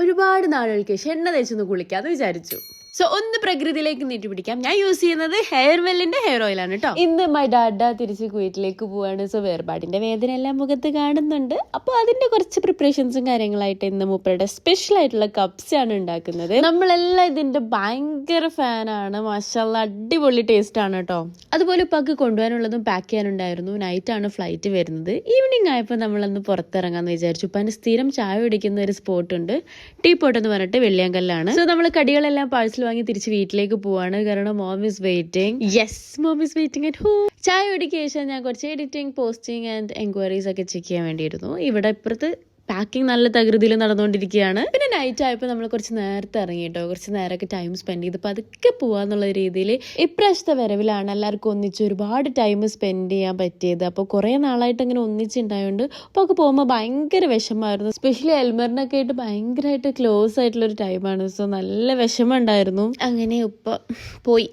ഒരുപാട് നാളുകൾക്ക് ശേഷം എണ്ണ തേച്ചൊന്ന് കുളിക്കാന്ന് വിചാരിച്ചു. സോ ഒന്ന് പ്രകൃതിയിലേക്ക് നീട്ടി പിടിക്കാം. ഞാൻ യൂസ് ചെയ്യുന്നത് ഹെയർ വെല്ലിന്റെ ഹെയർ ഓയിൽ ആണ് കേട്ടോ. ഇന്ന് മൈ ഡാഡ തിരിച്ച് കുവൈറ്റിലേക്ക് പോവാണ്. സോ വേർപാടിന്റെ വേദന എല്ലാം മുഖത്ത് കാണുന്നുണ്ട്. അപ്പോൾ അതിന്റെ കുറച്ച് പ്രിപ്പറേഷൻസും കാര്യങ്ങളായിട്ട് ഇന്ന് മൂപ്പരുടെ സ്പെഷ്യൽ ആയിട്ടുള്ള കപ്സ് ആണ് ഉണ്ടാക്കുന്നത്. നമ്മളെല്ലാം ഇതിന്റെ ഭയങ്കര ഫാനാണ്. മാഷാഅല്ലാ, അടിപൊളി ടേസ്റ്റ് ആണ് കേട്ടോ. അതുപോലെ ഉപ്പാക്ക് കൊണ്ടുപോകാനുള്ളതും പാക്ക് ചെയ്യാനുണ്ടായിരുന്നു. നൈറ്റാണ് ഫ്ലൈറ്റ് വരുന്നത്. ഈവനിങ് ആയപ്പോൾ നമ്മളൊന്ന് പുറത്തിറങ്ങാന്ന് വിചാരിച്ചു. ഉപ്പാന് സ്ഥിരം ചായ കുടിക്കുന്ന ഒരു സ്പോട്ട് ഉണ്ട്, ടീ പോട്ട് എന്ന് പറഞ്ഞിട്ട് വെള്ളിയാങ്കല്ലാണ്. സോ നമ്മൾ കടികളെല്ലാം പാഴ്സൽ വാങ്ങി തിരിച്ച് വീട്ടിലേക്ക് പോവാണ്. കാരണം mom is waiting. Yes, mom is waiting at home. ചായ കുടിക്ക് ശേഷം ഞാൻ കുറച്ച് എഡിറ്റിംഗ്, പോസ്റ്റിംഗ് ആൻഡ് എൻക്വയറീസ് ഒക്കെ ചെക്ക് ചെയ്യാൻ വേണ്ടിയിരുന്നു. ഇവിടെ ഇപ്പുറത്ത് പാക്കിംഗ് നല്ല തകൃതിയിൽ നടന്നുകൊണ്ടിരിക്കുകയാണ്. പിന്നെ നൈറ്റ് ആയപ്പോൾ നമ്മൾ കുറച്ച് നേരത്തെ ഇറങ്ങിയിട്ടോ, കുറച്ച് നേരമൊക്കെ ടൈം സ്പെൻഡ് ചെയ്ത് പതുക്കെ പോവാന്നുള്ള രീതിയിൽ ഇപ്രാവശ്യത്തെ വരവിലാണ് എല്ലാവർക്കും ഒന്നിച്ച് ഒരുപാട് ടൈം സ്പെൻഡ് ചെയ്യാൻ പറ്റിയത്. അപ്പോൾ കുറേ നാളായിട്ട് അങ്ങനെ ഒന്നിച്ചുണ്ടായതുകൊണ്ട് അപ്പോൾ ഒക്കെ പോകുമ്പോൾ ഭയങ്കര വിഷമമായിരുന്നു. സ്പെഷ്യലി എൽമറിനൊക്കെ ആയിട്ട് ഭയങ്കരമായിട്ട് ക്ലോസ് ആയിട്ടുള്ളൊരു ടൈമാണ്. സോ നല്ല വിഷമം ഉണ്ടായിരുന്നു. അങ്ങനെ ഉപ്പ പോയി.